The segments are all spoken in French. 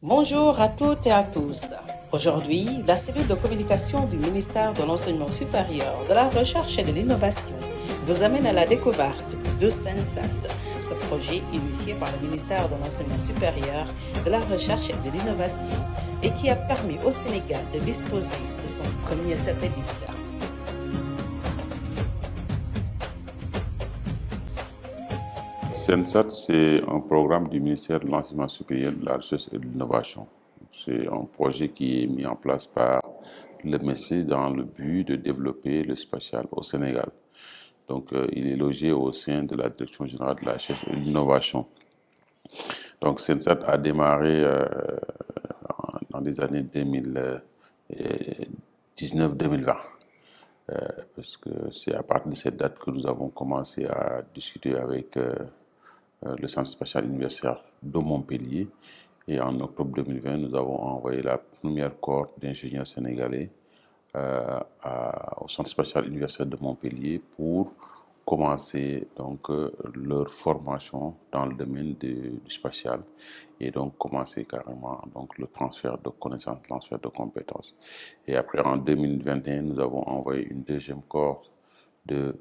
Bonjour à toutes et à tous. Aujourd'hui, la cellule de communication du ministère de l'Enseignement supérieur, de la Recherche et de l'Innovation vous amène à la découverte de Sensat. Ce projet initié par le ministère de l'Enseignement supérieur, de la Recherche et de l'Innovation et qui a permis au Sénégal de disposer de son premier satellite. Sensat, c'est un programme du ministère de l'Enseignement supérieur, de la Recherche et de l'Innovation. C'est un projet qui est mis en place par le MESSI dans le but de développer le spatial au Sénégal. Donc, il est logé au sein de la Direction générale de la Recherche et de l'Innovation. Donc, Sensat a démarré dans les années 2019-2020. Parce que c'est à partir de cette date que nous avons commencé à discuter avec le Centre spatial universitaire de Montpellier. Et en octobre 2020, nous avons envoyé la première cohorte d'ingénieurs sénégalais au Centre spatial universitaire de Montpellier pour commencer donc leur formation dans le domaine du spatial et donc commencer carrément donc le transfert de connaissances, le transfert de compétences. Et après en 2021, nous avons envoyé une deuxième cohorte de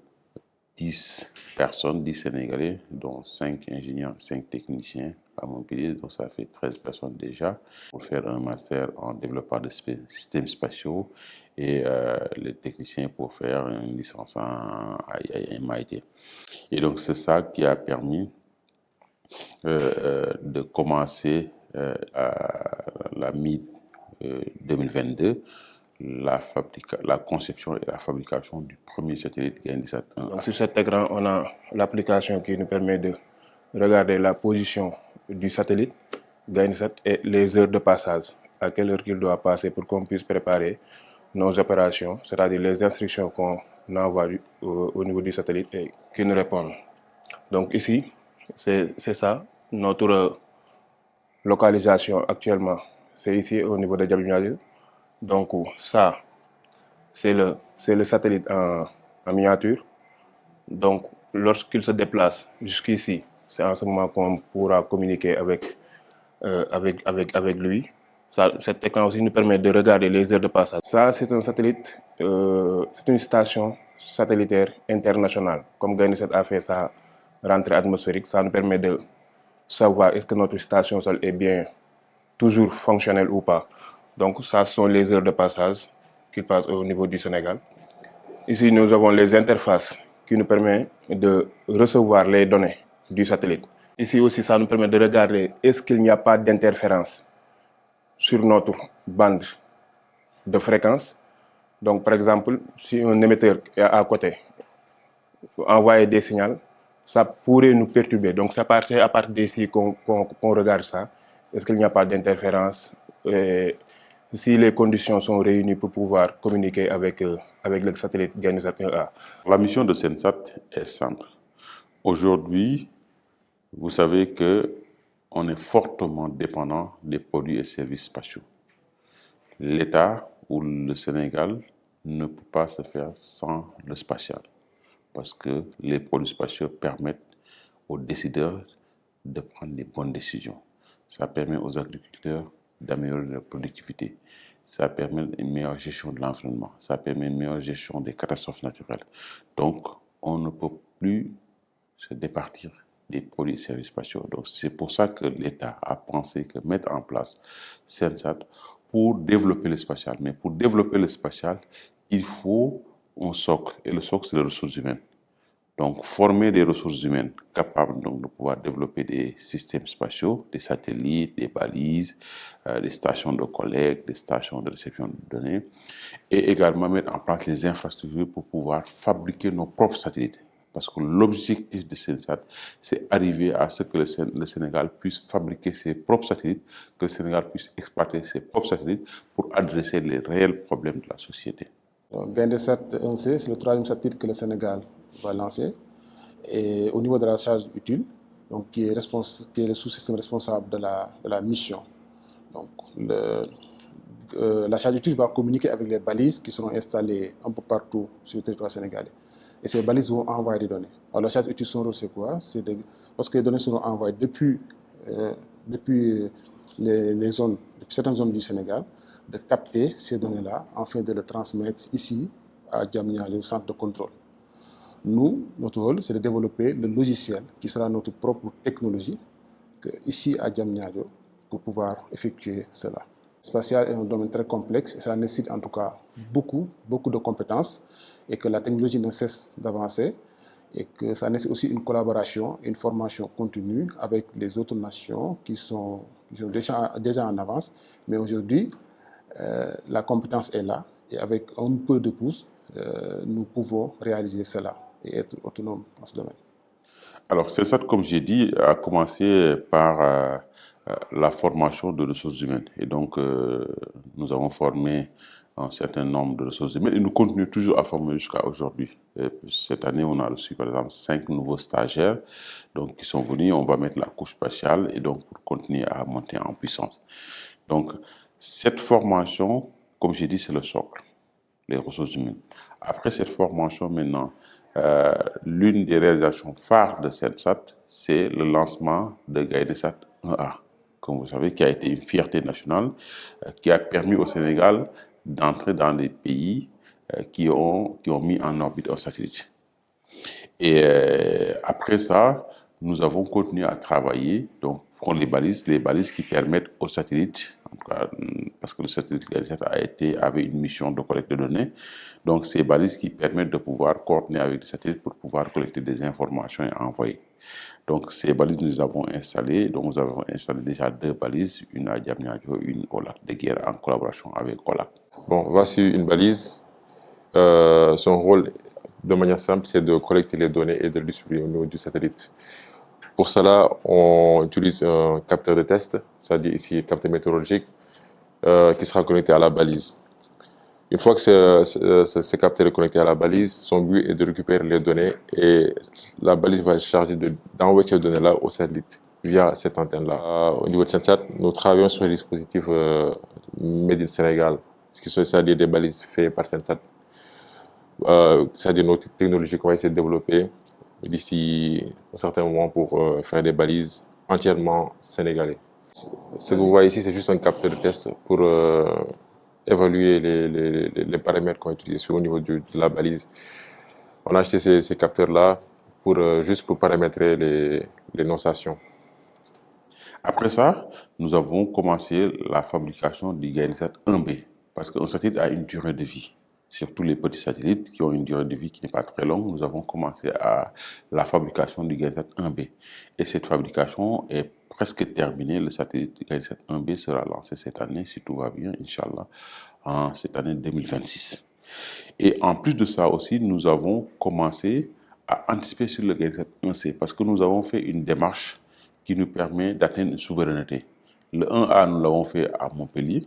10 personnes, 10 Sénégalais, dont 5 ingénieurs, 5 techniciens à Montpellier, donc ça fait 13 personnes déjà, pour faire un master en développement de systèmes spatiaux et les techniciens pour faire une licence en MIT. Et donc c'est ça qui a permis de commencer à la mi-2022 la conception et la fabrication du premier satellite GAINDSAT 1A. Donc, sur cet écran, on a l'application qui nous permet de regarder la position du satellite GAINDSAT et les heures de passage, à quelle heure il doit passer pour qu'on puisse préparer nos opérations, c'est-à-dire les instructions qu'on envoie au niveau du satellite et qui nous répondent. Donc ici, c'est ça, notre localisation actuellement, c'est ici au niveau de Diamniadio. Donc ça, c'est le satellite en miniature. Donc, lorsqu'il se déplace jusqu'ici, c'est en ce moment qu'on pourra communiquer avec lui. Cet écran aussi nous permet de regarder les heures de passage. Ça, c'est un satellite, c'est une station satellitaire internationale. Comme GAINDSAT a fait sa rentrée atmosphérique, ça nous permet de savoir est-ce que notre station sol est bien toujours fonctionnelle ou pas. Donc, ça sont les heures de passage qui passent au niveau du Sénégal. Ici, nous avons les interfaces qui nous permettent de recevoir les données du satellite. Ici aussi, ça nous permet de regarder est-ce qu'il n'y a pas d'interférence sur notre bande de fréquence. Donc, par exemple, si un émetteur est à côté envoie des signaux, ça pourrait nous perturber. Donc, c'est à partir d'ici qu'on regarde ça. Est-ce qu'il n'y a pas d'interférence? Si les conditions sont réunies pour pouvoir communiquer avec le satellite GAINDSAT 1A. La mission de Sensat est simple. Aujourd'hui, vous savez qu'on est fortement dépendant des produits et services spatiaux. L'État ou le Sénégal ne peut pas se faire sans le spatial, parce que les produits spatiaux permettent aux décideurs de prendre les bonnes décisions. Ça permet aux agriculteurs d'améliorer leur productivité. Ça permet une meilleure gestion de l'environnement. Ça permet une meilleure gestion des catastrophes naturelles. Donc, on ne peut plus se départir des produits et services spatiaux. Donc, c'est pour ça que l'État a pensé que mettre en place Sensat pour développer le spatial. Mais pour développer le spatial, il faut un socle. Et le socle, c'est les ressources humaines. Donc, former des ressources humaines capables donc, de pouvoir développer des systèmes spatiaux, des satellites, des balises, des stations de collecte, des stations de réception de données, et également mettre en place les infrastructures pour pouvoir fabriquer nos propres satellites. Parce que l'objectif de Sensat, c'est arriver à ce que le Sénégal puisse fabriquer ses propres satellites, que le Sénégal puisse exploiter ses propres satellites pour adresser les réels problèmes de la société. GAINDSAT 1C, c'est le troisième satellite que le Sénégal va lancer. Et au niveau de la charge utile, donc, qui est le sous-système responsable de la mission. Donc, la charge utile va communiquer avec les balises qui seront installées un peu partout sur le territoire sénégalais. Et ces balises vont envoyer des données. Alors, la charge utile, son rôle, c'est quoi? Lorsque les données seront envoyées depuis certaines zones du Sénégal, de capter ces données-là afin de les transmettre ici à Diamniadio, au centre de contrôle. Nous, notre rôle, c'est de développer le logiciel qui sera notre propre technologie ici à Diamniadio pour pouvoir effectuer cela. Le spatial est un domaine très complexe et ça nécessite en tout cas beaucoup de compétences et que la technologie ne cesse d'avancer et que ça nécessite aussi une collaboration, une formation continue avec les autres nations qui sont déjà en avance. Mais aujourd'hui, la compétence est là et avec un peu de pouce, nous pouvons réaliser cela et être autonomes dans ce domaine. Alors, CENSAT, comme j'ai dit, a commencé par la formation de ressources humaines. Et donc, nous avons formé un certain nombre de ressources humaines et nous continuons toujours à former jusqu'à aujourd'hui. Cette année, on a reçu, par exemple, 5 nouveaux stagiaires donc, qui sont venus. On va mettre la couche spatiale et donc pour continuer à monter en puissance. Donc, cette formation, comme j'ai dit, c'est le socle, les ressources humaines. Après cette formation, maintenant, l'une des réalisations phares de CENSAT, c'est le lancement de GAIDESAT 1A, comme vous savez, qui a été une fierté nationale, qui a permis au Sénégal d'entrer dans les pays qui ont mis en orbite un satellite. Et après ça, nous avons continué à travailler donc, pour les balises qui permettent aux satellites, en tout cas, parce que le satellite GAIDESAT avait une mission de collecte de données, donc ces balises qui permettent de pouvoir coordonner avec les satellites pour pouvoir collecter des informations et envoyer. Donc ces balises, nous les avons installées. Donc nous avons installé déjà 2 balises, une à Diamniadio, une au lac de Guiers en collaboration avec OLAC. Bon, voici une balise. Son rôle, de manière simple, c'est de collecter les données et de les distribuer au niveau du satellite. Pour cela, on utilise un capteur de test, c'est-à-dire ici un capteur météorologique, qui sera connecté à la balise. Une fois que ce capteur est connecté à la balise, son but est de récupérer les données et la balise va être chargée d'envoyer ces données-là au satellite via cette antenne-là. Au niveau de CENSAT, nous travaillons sur un dispositif Made in Sénégal, c'est-à-dire des balises faites par CENSAT. C'est-à-dire notre technologie qu'on va essayer de développer d'ici un certain moment pour faire des balises entièrement sénégalais. Ce que vous voyez ici, c'est juste un capteur de test pour évaluer les paramètres qu'on utilise au niveau de la balise. On a acheté ces capteurs-là juste pour paramétrer les notations. Après ça, nous avons commencé la fabrication du GAIDESAT 1B, parce qu'un satellite a une durée de vie. Surtout les petits satellites qui ont une durée de vie qui n'est pas très longue, nous avons commencé à la fabrication du GAIDESAT 1B. Et cette fabrication est presque terminée. Le satellite GAIDESAT 1B sera lancé cette année, si tout va bien, Inch'Allah, en cette année 2026. Et en plus de ça aussi, nous avons commencé à anticiper sur le GAIDESAT 1C, parce que nous avons fait une démarche qui nous d'atteindre une souveraineté. Le 1A, nous l'avons fait à Montpellier,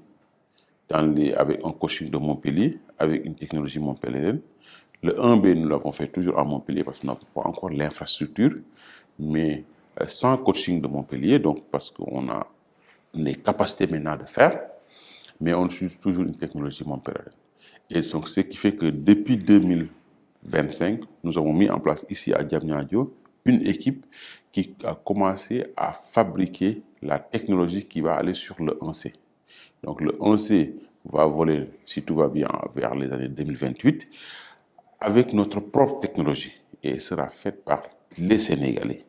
avec un coaching de Montpellier, avec une technologie montpelliéraine. Le 1B, nous l'avons fait toujours à Montpellier parce qu'on n'a pas encore l'infrastructure, mais sans coaching de Montpellier, donc parce qu'on a les capacités maintenant de faire, mais on utilise toujours une technologie montpelliéraine. Et donc, ce qui fait que depuis 2025, nous avons mis en place ici à Diamniadio une équipe qui a commencé à fabriquer la technologie qui va aller sur le 1C. Donc le 1C va voler, si tout va bien, vers les années 2028 avec notre propre technologie et sera faite par les Sénégalais.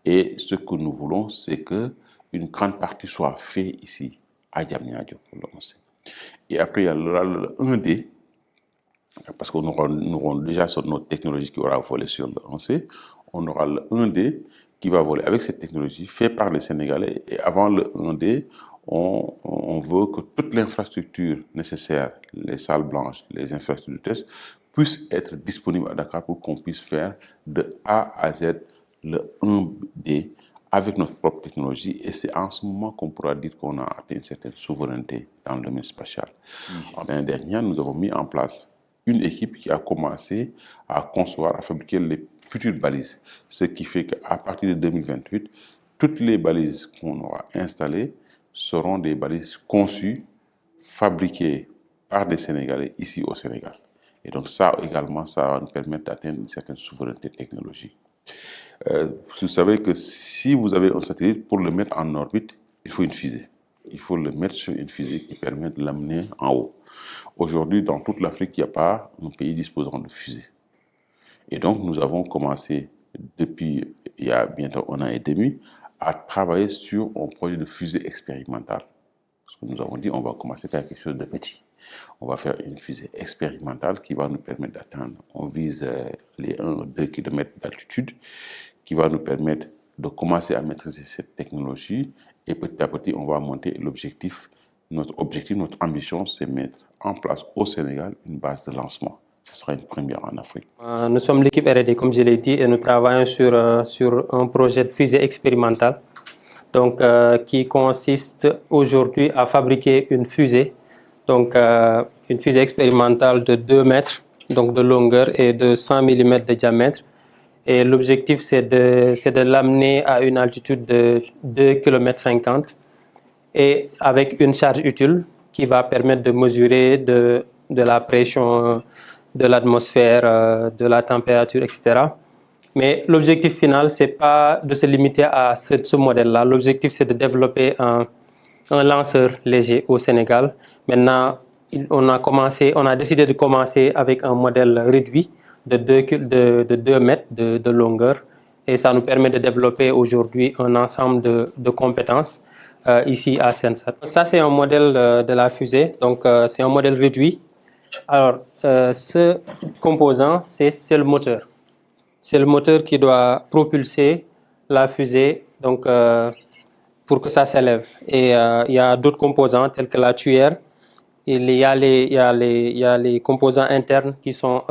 Et ce que nous voulons, c'est qu'une grande partie soit faite ici à Diamniadio, le 1C. Et après, il y aura le 1D, parce qu'on aura déjà notre technologie qui aura volé sur le 1C, on aura le 1D qui va voler avec cette technologie faite par les Sénégalais. Et avant le 1D, on veut que toute l'infrastructure nécessaire, les salles blanches, les infrastructures de test, puissent être disponibles à Dakar pour qu'on puisse faire de A à Z le 1D avec notre propre technologie. Et c'est en ce moment qu'on pourra dire qu'on a atteint une certaine souveraineté dans le domaine spatial. L'année dernière, nous avons mis en place une équipe qui a commencé à concevoir, à fabriquer les futures balises. Ce qui fait qu'à partir de 2028, toutes les balises qu'on aura installées seront des balises conçues, fabriquées par des Sénégalais ici au Sénégal. Et donc ça également, ça va nous permettre d'atteindre une certaine souveraineté technologique. Vous savez que si vous avez un satellite, pour le mettre en orbite, il faut une fusée. il faut le mettre sur une fusée qui permet de l'amener en haut. Aujourd'hui, dans toute l'Afrique, il n'y a pas un pays disposant de fusées. Et donc, nous avons commencé depuis il y a bientôt 1 an et demi à travailler sur un projet de fusée expérimentale. Parce que nous avons dit on va commencer par quelque chose de petit. On va faire une fusée expérimentale qui va nous permettre d'atteindre, on vise les 1 ou 2 km d'altitude, qui va nous permettre de commencer à maîtriser cette technologie et petit à petit on va monter l'objectif. Notre ambition, c'est mettre en place au Sénégal une base de lancement. Ce sera une première en Afrique. Nous sommes l'équipe R&D, comme je l'ai dit, et nous travaillons sur un projet de fusée expérimentale donc, qui consiste aujourd'hui à fabriquer une fusée, donc une fusée expérimentale de 2 mètres donc de longueur et de 100 mm de diamètre. Et l'objectif, c'est de l'amener à une altitude de 2,50 km et avec une charge utile qui va permettre de mesurer de la pression de l'atmosphère, de la température, etc. Mais l'objectif final, ce n'est pas de se limiter à ce modèle-là. L'objectif, c'est de développer un lanceur léger au Sénégal. Maintenant, on a décidé de commencer avec un modèle réduit de 2 mètres de longueur. Et ça nous permet de développer aujourd'hui un ensemble de compétences ici à Sensat. Ça, c'est un modèle de la fusée. Donc, c'est un modèle réduit. Alors, ce composant, c'est le moteur. C'est le moteur qui doit propulser la fusée donc, pour que ça s'élève. Et il y a d'autres composants tels que la tuyère. Il y a les composants internes qui sont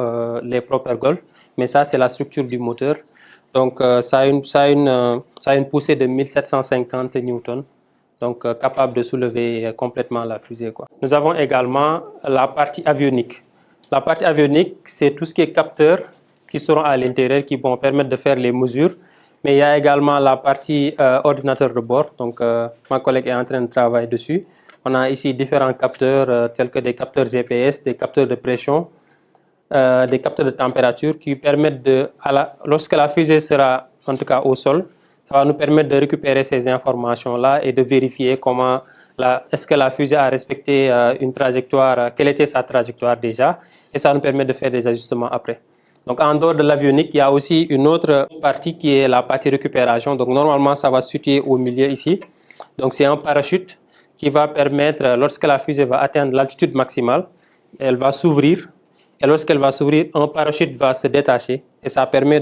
les propergols. Mais ça, c'est la structure du moteur. Donc, ça a une poussée de 1750 newtons. Donc capable de soulever complètement la fusée, quoi. Nous avons également la partie avionique. La partie avionique, c'est tout ce qui est capteurs qui seront à l'intérieur, qui vont permettre de faire les mesures. Mais il y a également la partie ordinateur de bord. Donc ma collègue est en train de travailler dessus. On a ici différents capteurs tels que des capteurs GPS, des capteurs de pression, des capteurs de température qui permettent lorsque la fusée sera en tout cas au sol, ça va nous permettre de récupérer ces informations-là et de vérifier est-ce que la fusée a respecté une trajectoire, quelle était sa trajectoire déjà, et ça nous permet de faire des ajustements après. Donc en dehors de l'avionique, il y a aussi une autre partie qui est la partie récupération. Donc normalement, ça va se situer au milieu ici. Donc c'est un parachute qui va permettre, lorsque la fusée va atteindre l'altitude maximale, elle va s'ouvrir. Et lorsqu'elle va s'ouvrir, un parachute va se détacher et ça permet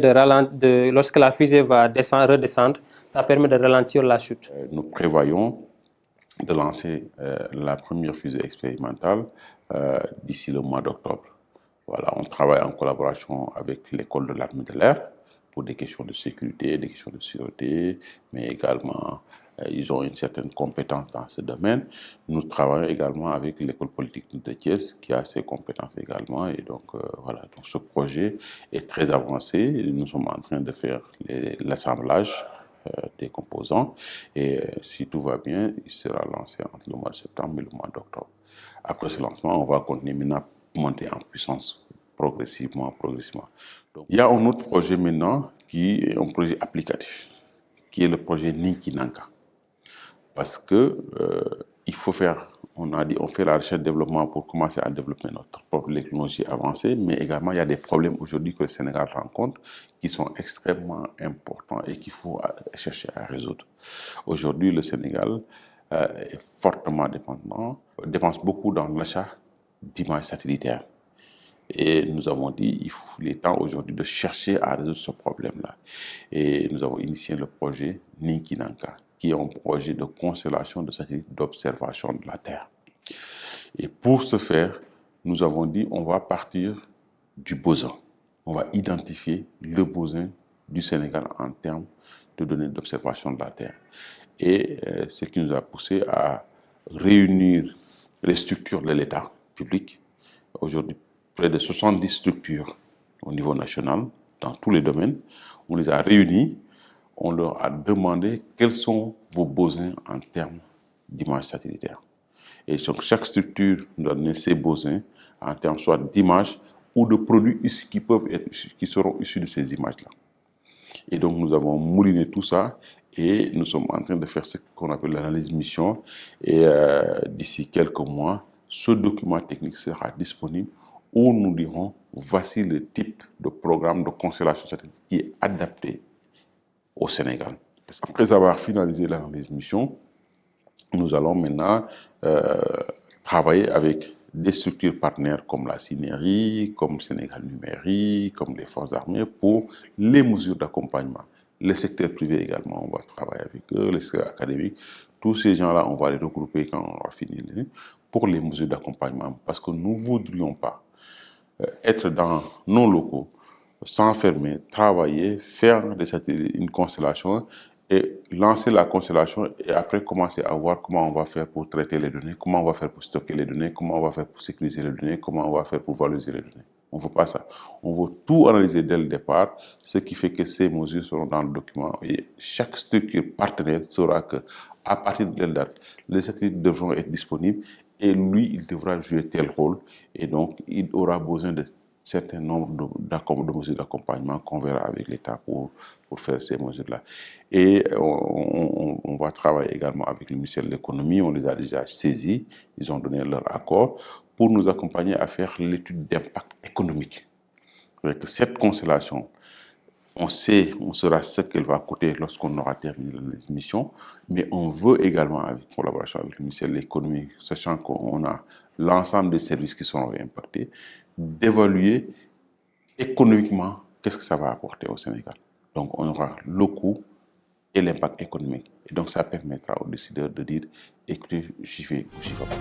lorsque la fusée va redescendre, ça permet de ralentir la chute. Nous prévoyons de lancer la première fusée expérimentale d'ici le mois d'octobre. Voilà, on travaille en collaboration avec l'école de l'armée de l'air pour des questions de sécurité, des questions de sûreté, mais également ils ont une certaine compétence dans ce domaine. Nous travaillons également avec l'école polytechnique de Thiès qui a ses compétences également. Et donc, voilà, donc ce projet est très avancé. Nous sommes en train de faire l'assemblage des composants. Et si tout va bien, il sera lancé entre le mois de septembre et le mois d'octobre. Après ce lancement, on va continuer maintenant à monter en puissance progressivement. Donc, il y a un autre projet maintenant qui est un projet applicatif, qui est le projet Ninki Nanka. Parce que il faut faire, on fait la recherche et développement pour commencer à développer notre propre technologie avancée, mais également il y a des problèmes aujourd'hui que le Sénégal rencontre qui sont extrêmement importants et qu'il faut chercher à résoudre. Aujourd'hui, le Sénégal est fortement dépendant, dépense beaucoup dans l'achat d'images satellitaires. Et nous avons dit il est temps aujourd'hui de chercher à résoudre ce problème-là. Et nous avons initié le projet Ninki Nanka, qui est un projet de constellation de satellites d'observation de la Terre. Et pour ce faire, nous avons dit on va partir du besoin. On va identifier le besoin du Sénégal en termes de données d'observation de la Terre. Et ce qui nous a poussé à réunir les structures de l'État public. Aujourd'hui, près de 70 structures au niveau national, dans tous les domaines. On les a réunis, on leur a demandé quels sont vos besoins en termes d'images satellitaires. Et donc, chaque structure doit donner ses besoins en termes soit d'images ou de produits qui seront issus de ces images-là. Et donc, nous avons mouliné tout ça et nous sommes en train de faire ce qu'on appelle l'analyse mission. Et d'ici quelques mois, ce document technique sera disponible où nous dirons voici le type de programme de constellation satellite qui est adapté au Sénégal. Après avoir finalisé l'analyse mission, nous allons maintenant travailler avec des structures partenaires comme la Cinérie, comme Sénégal Numérique, comme les forces armées pour les mesures d'accompagnement. Le secteur privé également, on va travailler avec eux, le secteur académique. Tous ces gens-là, on va les regrouper quand on aura fini pour les mesures d'accompagnement. Parce que nous ne voudrions pas être dans nos locaux, s'enfermer, travailler, faire une constellation et lancer la constellation et après commencer à voir comment on va faire pour traiter les données, comment on va faire pour stocker les données, comment on va faire pour sécuriser les données, comment on va faire pour valoriser les données. On ne veut pas ça. On veut tout analyser dès le départ, ce qui fait que ces mesures seront dans le document et chaque structure partenaire saura qu'à partir de telle date, les satellites devront être disponibles et lui, il devra jouer tel rôle et donc il aura besoin de certain nombre de mesures d'accompagnement qu'on verra avec l'État pour faire ces mesures-là. Et on va travailler également avec le ministère de l'économie, on les a déjà saisis, ils ont donné leur accord pour nous accompagner à faire l'étude d'impact économique. Avec cette constellation, on saura ce qu'elle va coûter lorsqu'on aura terminé les missions, mais on veut également, en collaboration avec le ministère de l'économie, sachant qu'on a l'ensemble des services qui seront impactés, d'évaluer économiquement qu'est-ce que ça va apporter au Sénégal. Donc on aura le coût et l'impact économique. Et donc ça permettra aux décideurs de dire, écoutez, j'y vais ou j'y vais pas.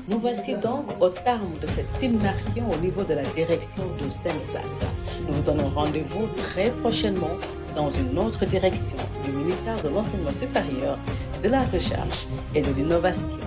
Nous voici donc au terme de cette immersion au niveau de la direction de SENSAT. Nous vous donnons rendez-vous très prochainement dans une autre direction du ministère de l'Enseignement supérieur, de la Recherche et de l'Innovation.